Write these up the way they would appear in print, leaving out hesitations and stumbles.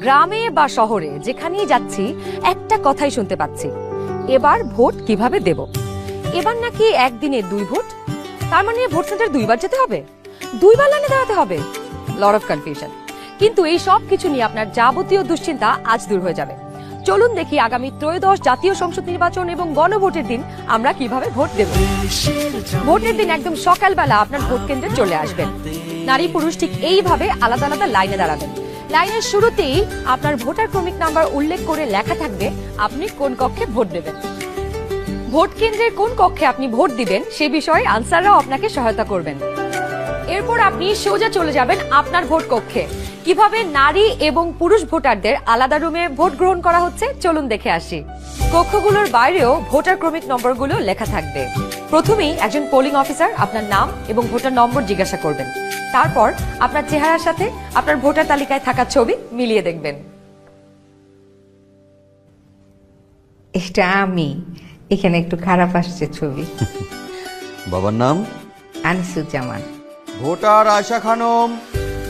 গ্রামে বা শহরে যেখানেই যাচ্ছি একটা কথাই শুনতে পাচ্ছি, এবার ভোট কিভাবে দেব। এবার নাকি একদিনে 2 ভোট, তার মানে ভোট সেন্টার 2 বার যেতে হবে, 2 বার লাইনে দাঁড়াতে হবে। Lot of confusion. কিন্তু এই সব কিছু নিয়ে আপনার যাবতীয় দুশ্চিন্তা আজ দূর হয়ে যাবে। চলুন দেখি আগামী ত্রয়োদশ জাতীয় সংসদ নির্বাচন এবং গণভোটের দিন আমরা কিভাবে ভোট দেব। ভোটের দিন একদম সকালবেলা আপনার ভোট কেন্দ্রে চলে আসবেন। নারী পুরুষ ঠিক এইভাবে আলাদা আলাদা লাইনে দাঁড়াবেন। লাইনের শুরুতেই আপনার ভোটার ক্রমিক নাম্বার উল্লেখ করে লেখা থাকবে আপনি কোন কক্ষে ভোট দেবেন। ভোট কেন্দ্রের কোন কক্ষে আপনি ভোট দিবেন সে বিষয়ে আনসাররাও আপনাকে সহায়তা করবেন। এরপর আপনি সোজা চলে যাবেন আপনার ভোট কক্ষে। কিভাবে নারী এবং পুরুষ ভোটারদের আলাদা রুমে ভোট গ্রহণ করা হচ্ছে চলুন দেখে আসি। কক্ষগুলোর বাইরেও ভোটার ক্রমিক নম্বরগুলো লেখা থাকবে। প্রথমেই একজন পোলিং অফিসার আপনার নাম এবং ভোটার নম্বর জিজ্ঞাসা করবেন। তারপর আপনার চেহারার সাথে আপনার ভোটার তালিকায় থাকা ছবি মিলিয়ে দেখবেন। এটা আমি, এখানে একটু খারাপ আসছে ছবি। বাবার নাম আনিসুজ্জামান। ভোটার আয়শা খানম,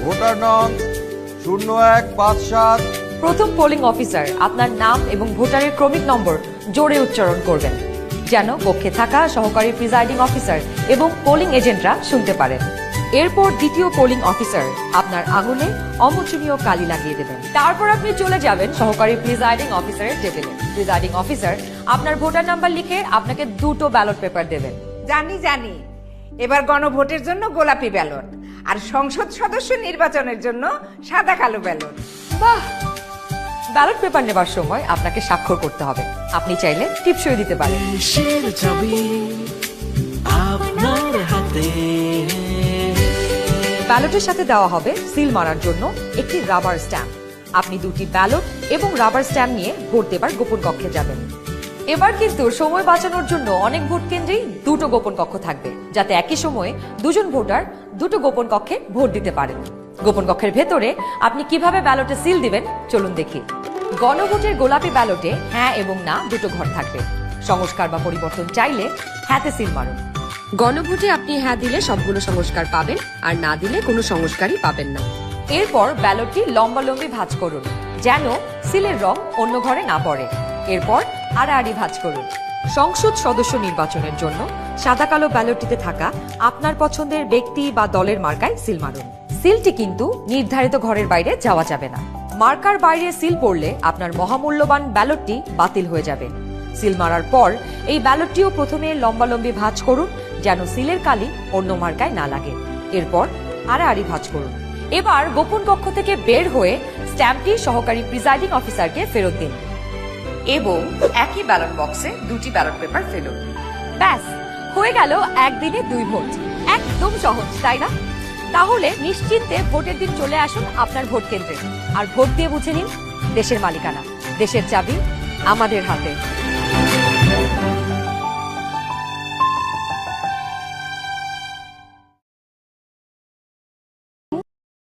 ভোটার নং 0157। প্রথম পোলিং অফিসার আপনার নাম এবং ভোটারের ক্রমিক নম্বর জোরে উচ্চারণ করবেন যেন কক্ষে থাকা সহকারী প্রিজাইডিং অফিসার এবং পোলিং এজেন্টরা শুনতে পারেন। এরপর দ্বিতীয় পোলিং অফিসার আপনার আঙুলে অমোচনীয় কালি লাগিয়ে দেবেন। তারপর আপনি চলে যাবেন সহকারী প্রিজাইডিং অফিসারের টেবিলে। প্রিজাইডিং অফিসার আপনার ভোটার নাম্বার লিখে আপনাকে 2টো ব্যালট পেপার দেবেন। জানি এবার গণভোটের জন্য গোলাপি ব্যালট, আর সংসদ সদস্য নির্বাচনের জন্য সাদা কালো ব্যালট। বাহ! ব্যালট পেপার নেবার সময় আপনাকে স্বাক্ষর করতে হবে। আপনি চাইলে টিপসই দিতে পারেন। ব্যালটের সাথে দেওয়া হবে সিল মারার জন্য একটি রাবার স্ট্যাম্প। আপনি 2টি ব্যালট এবং রাবার স্ট্যাম্প নিয়ে ভোট দেবার গোপন কক্ষে যাবেন। এবার কিন্তু সময় বাঁচানোর জন্য অনেক ভোট কেন্দ্রেই 2টো গোপন কক্ষ থাকবে, যাতে একই সময়ে 2জন ভোটার 2টো গোপন কক্ষে ভোট দিতে পারেন। গোপন কক্ষের ভেতরে আপনি কিভাবে ব্যালটে সিল দিবেন চলুন দেখি। গণভোটের গোলাপি ব্যালটে হ্যাঁ এবং না 2টো ঘর থাকবে। সংস্কার বা পরিবর্তন চাইলে হ্যাঁতে সিল মারুন। গণভোটে আপনি হ্যাঁ দিলে সবগুলো সংস্কার পাবেন, আর না দিলে কোনো সংস্কারই পাবেন না। এরপর ব্যালটটি লম্বালম্বি ভাঁজ করুন যেন সিলের রং অন্য ঘরে না পড়ে। এরপর আড়াআড়ি ভাঁজ করুন। সংসদ সদস্য নির্বাচনের জন্য সাদা কালো ব্যালটটিতে থাকা আপনার পছন্দের ব্যক্তি বা দলের মার্কায় সিল মারুন। সিলটি কিন্তু নির্ধারিত ঘরের বাইরে যাওয়া যাবে না। মার্কার বাইরে সিল পড়লে আপনার মহামূল্যবান ব্যালটটি বাতিল হয়ে যাবে। সিল মারার পর এই ব্যালটটিও প্রথমে লম্বালম্বি ভাঁজ করুন যেন সিলের কালি অন্য মার্কায় না লাগে। এরপর আড়াআড়ি ভাঁজ করুন। এবার গোপন কক্ষ থেকে বের হয়ে স্ট্যাম্পটি সহকারী প্রিজাইডিং অফিসারকে ফেরত দিন এবং একই ব্যালট বক্সে 2টি ব্যালট পেপার ফেলুন। ব্যাস হয়ে গেল একদিনে 2 ভোট। একদম সহজ, তাই না? তাহলে নিশ্চিন্তে ভোটের দিন চলে আসুন আপনার ভোট কেন্দ্রে আর ভোট দিয়ে বুঝে নিন দেশের মালিকানা, দেশের চাবি আমাদের হাতে।